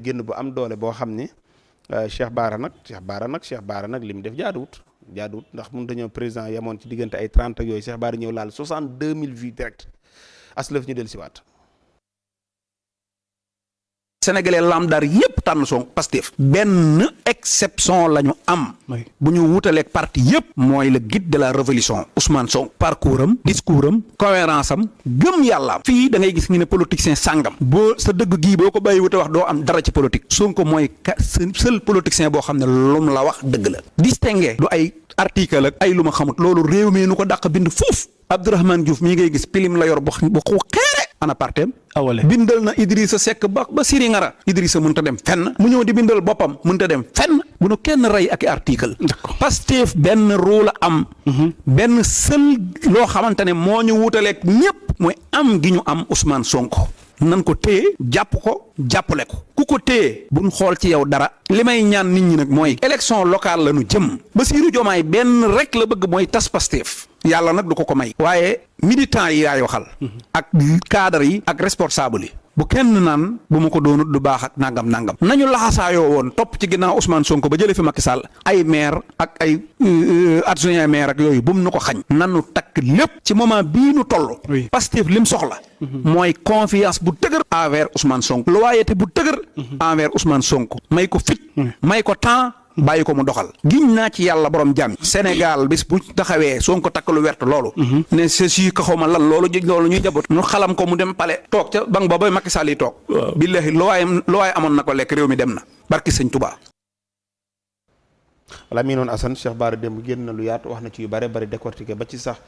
génn bu am doole boo xam ni Cheikh Bara nag li mu def jaaduwut ndax mun dañoo président yamoon ci diggante ay 30 ak yooyu Cheikh Bara ñëw laal 62000 vues direct aslëf ñu del si waat sénégalais lambda yépp tànn son Pastef benn exception la ñu am bu ñu wutaleeg parti yépp mooy le guide de la révolution Ousmane Sonko parcours am discours am cohérence am gëm yàlla fii da ngay gis ñu ne politicien sàngam boo sa dëgg gii boo ko bàyyi wute wax doo am dara ci politique Sonko mooy seul politicien boo xam ne lum la wax dëgg la distingué du ay article ak ay lu ma xamut loolu réew mi nu ko dàq bind fuuf Abdourahmane Diouf mii ngay gis pilim la yor bu xeere ana partem awale bindal na Idrissa Seck ba Siri Ngara Idrissa mënta dem fenn mu ñëw di bindal boppam mënta dem fenn bu nu kenn rey ak article Pastef benn rôle am benn seul loo xamante ne moo ñu wutaleeg ñépp mooy am gi ñu am Ousmane Sonko nan ko téye jàpp ko jàppale ko ku ko téye buñ xool ci yow dara li may ñaan nit ñi nag mooy élection locale la ñu jëm Bassirou Diomaye benn rek la bëgg mooy tas Pastef yàlla nag du ko may waaye militants yi yaay waxal ak cadre yi ak responsable yi bu kenn naan bu ma ko doonut du baax ak nangam nañu laxasaayoo woon topp ci ginnaaw Ousmane Sonko ba jëlee fi Macky Sall ay maire ak ay adjoint maire ak yooyu bu mu nu ko xañ nanu takk lépp ci moment bii nu toll Pastef lim soxla mooy confiance bu dëgër envers Ousmane Sonko loyauté bu dëgër envers Ousmane Sonko may ko fit may ko temps bàyyi ko mu doxal giñ naa ci yàlla borom jàmm Sénégal bis bu taxawee Sonko takk lu wert loolu ne ceci ka xawma lan loolu ñuy jabot ñu xalam ko mu dem pale toog ca bang ba bay Macky Sall yi toog billahi lu waaye amoon na ko lekk réew mi dem na barki sëñ Touba wala mii noonu Assane Cheikh Bara démb génn na lu yaatu wax na ci yu bare bari décortiqué ba ci sax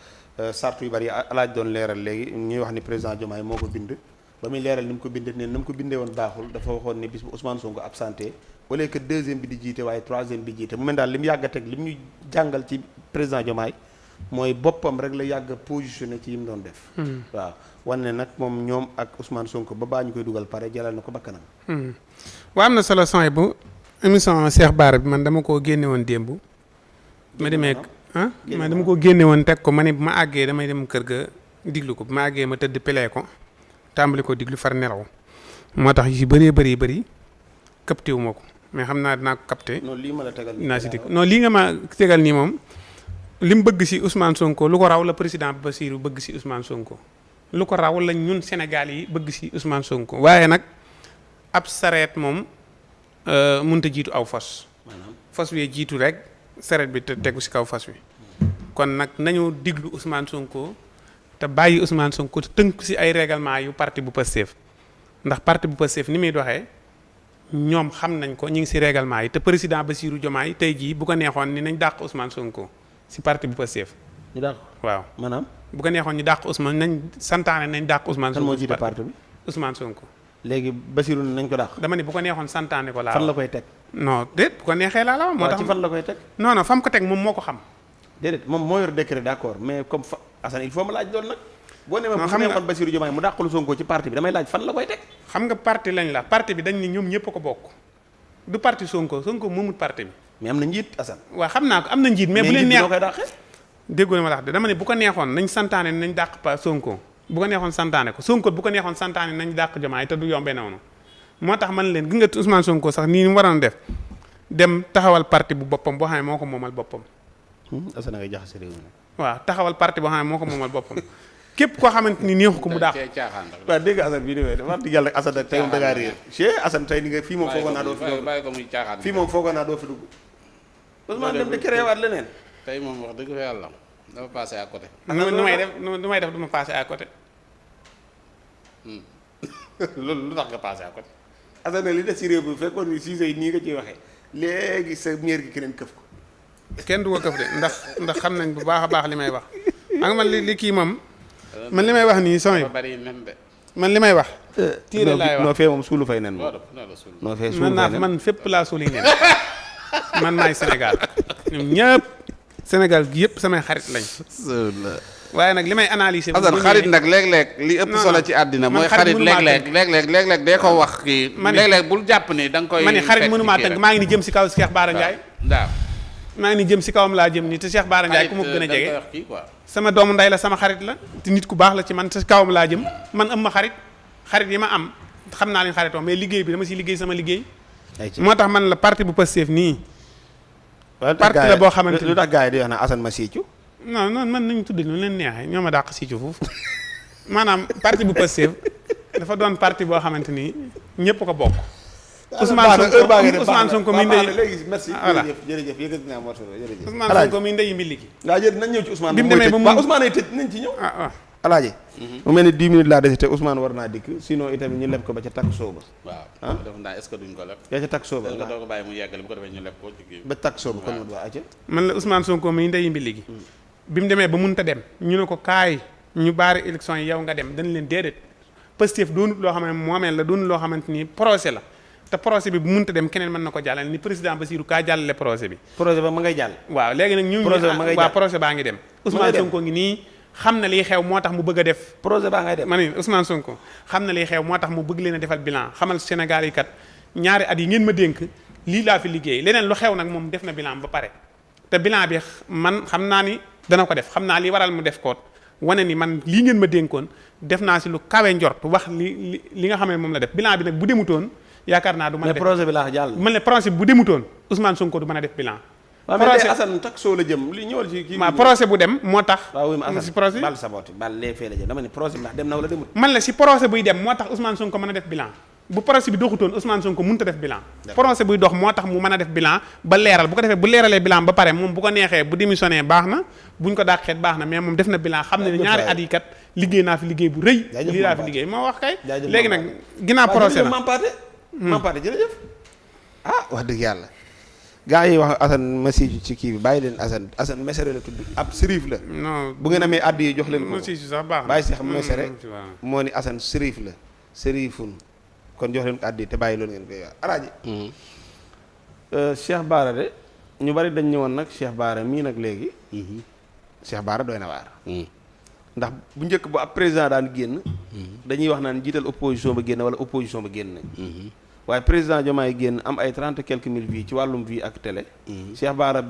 sartu yu bari alaaj doon leeral léegi ñuy wax ni président Diomaye moo ko bind ba muy leeral ni mu ko bindee ne ni mu ko bindee woon baaxul dafa waxoon ne bis bu Ousmane Sonko absenté au lieu que deuxième bi di jiite waaye troisième bi jiite mu mel daal li mu yàgg a teg li mu ñu jàngal ci président Diomaye mooy boppam rek la yàgg a positionné ci yi mu doon def waaw wane nag moom ñoom ak Ousmane Sonko ba baa ñu koy dugal pare jalal na ko bakkanam waa am na solo son bu émission Cheikh Bara bi man dama koo génne woon démb ma demee ma dama koo génne woon teg ko ma ne bu ma àggee damay dem kër ga diglu ko bu ma àggee ma tëdd pelee ko tàmbali ko diglu far nelaw moo tax yu si bëri capté wu ma ko mais xam naa dinaa ko capté. non lii ma la tegal dinaa si dikk non lii nga ma tegal nii moom li mu bëgg si Ousmane Sonko lu ko raw la président Bassirou bëgg si Ousmane Sonko lu ko raw la ñun Sénégal yi bëgg si Ousmane Sonko waaye nag ab sareet moom mënut a jiitu aw fas. fas wi jiitu rek sareet bi te tegu si kaw fas wi. kon nag nañu diglu Ousmane Sonko te bàyyi Ousmane Sonko te tënk si ay règlement yu parti bu Pastef ndax parti bu Pastef ni muy doxee. ñoom xam nañ ko ñu ngi si règlement yi te président Bassirou Diomaye tey jii bu ko neexoon ni nañ dàq Ousmane Sonko si parti bu Pastef. ñu dàq waaw maanaam. bu ko neexoon ñu dàq Ousmane nañ santaane nañ dàq Ousmane. Sonko kan moo jiite parti bi Ousmane Sonko. léegi Bassirou nañ ko dàq. dama ne bu ko neexoon santaane ko laa. fan la koy teg. non déet bu ko neexee laa la moo tax ci fan la koy teg. non fa mu ko teg moom moo ko xam. déedéet moom moo yor décret d'accord mais comme fa Assane il faut ma laaj loolu nag. boo nee ma bu xam nga neexoon Bassirou Diomaye mu dàqalu Sonko ci parti bi damay laaj fan la koy teg. xam nga parti lañ la parti bi dañ ni ñoom ñëpp ko bokk du parti Sonko moomut parti bi. mais am na njiit Assane. waaw xam naa ko am na njiit. mais bu leen neex koy dàqee. déggoo ma la wax de dama ne bu ko neexoon nañ santaane nañ dàq pa Sonko bu ko neexoon santaane ko Sonko bu ko neexoon santaane nañ dàq Diomaye te du yombee noonu moo tax man leen gi nga Ousmane Sonko sax nii mu waroon def dem taxawal parti bu boppam boo xam ne moo ko moomal boppam. Assane ngay jaxase réew mi. waaw taxawal parti boo xam ne moo ko moomal boppam képp koo xamante ni neexu ko mu dàq. waaw dégg nga Assane bii demee dafa wax dëgg yàlla Assane tey moom da ngaa réer Cheikh Assane tey ni nga fii moom foogoon naa doo fi dugg fii moom foogoon naa doo fi dugg Ousmane dem di créé waat leneen tey moom wax dëgg fa yàlla dafa passé à côté nu may def du ma passé à côté loolu lu tax nga passé à côté Assane li des ci réew bi fekkoon ni Cissé yi nii nga ciy waxee léegi sa miir gi keneen këf ko kenn du ko këf de ndax xam nañ bu baax a baax li may wax xam nga man li kii moom man li may wax nii son yi man li may wax. tiire laay wax noo fee moom suulu fay nen moom. noo fee suulu fay nen man fépp laa suuli nen man maay Sénégal ñoom ñëpp Sénégal gi yëpp samay xarit lañ. waaye nag li may analyser. Assane xarit nag léeg-léeg li ëpp solo ci àddina mooy xarit léeg-léeg dee ko wax kii. léeg-léeg bul jàpp ni da nga koy. ma ne xarit mënumaa tënk maa ngi ni jëm si kaw Cheikh Bara Ndiaye. waaw maa ngi ni jëm si kawam laa jëm nii te Cheikh Bara Ndiaye ku ma ko gën a jege. sama doomu ndey la sama xarit la te nit ku baax la ci man te kawam laa jëm man am ma xarit yi ma am xam naa leen xaritoo mais liggéey bi dama si liggéey sama liggéey. moo tax man la parti bu Pastef nii. parti la boo xamante ni lu tax gars yi di wax na Assane ma siicu. non non man nañu tudd lu leen neexee ñoo ma dàq siicu foofu maanaam parti bu Pastef dafa doon parti boo xamante ni ñëpp ko bokk. Ousmane Sonko mi ndey léegi merci voilà jërëjëf yëkkati naa morceau jërëjëf. Ousmane Sonko mi ndey mbi ligi. waaw jërëjëf nañ ñëw ci Ousmane. bi mu demee ba mu Ousmane ay tëj nañ ci ñëw. Alaaji mu mel ni 10 minutes laa dese te Ousmane war naa dikk sinon itamit ñu leb ko ba ca takk sooba. waaw def naa est-ce que duñ ko leb. yaa ca takk sooba nga doo ko bàyyi mu yeggali bu ko defee ñu leb ko ci kii ba takk sooba kon waa aca man la Ousmane Sonko mi ndey mbi ligi. bi mu demee ba mënta dem ñu ne ko kaay ñu baari élection yi yow nga dem dañ leen déedéet Pastef doonut loo xam ne moomeel la doonut loo xamante ni projet la te projet bi bu mënta dem keneen mën na ko jàllale ni président Bassirou kaa jàllale projet bi. projet ba ma ngay jàll. waaw léegi nag ñu waaw projet baa ngi dem. Ousmane Sonko ngi nii xam na liy xew moo tax mu bëgg a def. projet baa ngay dem ma ne Ousmane Sonko xam na liy xew moo tax mu bëgg leen a defal bilan xamal Sénégal yi kat ñaari at yi ngeen ma dénk lii laa fi liggéey leneen lu xew nag moom def na bilan ba pare te bilan bi man xam naa ni dana ko def xam naa li waral mu def ko wane ni man lii ngeen ma dénkoon def naa si lu kawe njort wax li nga xam ne moom la def bilan bi nag bu demutoon yaakaar naa du mën a def projet bi laa jàll. man ne projet bi bu demutoon Ousmane Sonko du mën a def bilan. projet Assane tak soo la jëm li ñëwal ci kii. ma projet bu dem moo tax. waaw oui ma Assane si projet bal sabooti bal lee fee la jëm dama ne projet bi ndax dem na wala demut. man la si projet buy dem moo tax Ousmane Sonko mën a def bilan bu projet bi doxutoon Ousmane Sonko mënut a def bilan. projet buy dox moo tax mu mën a def bilan ba leeral bu ko defee bu leeralee bilan ba pare moom bu ko neexee bu démissionné baax na buñ ko dàqeet baax na mais moom def na bilan xam ne ne ñaari at yi kat liggéey naa fi liggéey bu rëy. lii laa fi liggéey moo wax kay. léegi nag ginnaaw projet la Mampate jërëjëf wax dëgg yàlla gaa yi wax Assane message ci kii bi bàyyi leen Assane Mesere la tudd ab sërif la. non bu ngeen amee addi yi jox leen ko. message sax baax na bàyyi si xam Mesere moo ni Assane sërif la sërifun kon jox leen ko addi te bàyyi loolu ngeen koy wax alaaji. Cheikh Bara de ñu bari dañ ñëwoon nag Cheikh Bara mii nag léegi. Cheikh Bara doy na waar. ndax bu njëkk bu ab président daan génn. dañuy wax naan jiital opposition ba génn wala opposition ba génn nañ. waaye président Diomaye génn am ay 30 quelques mille vues ci wàllum vie ak télé. Cheikh Bara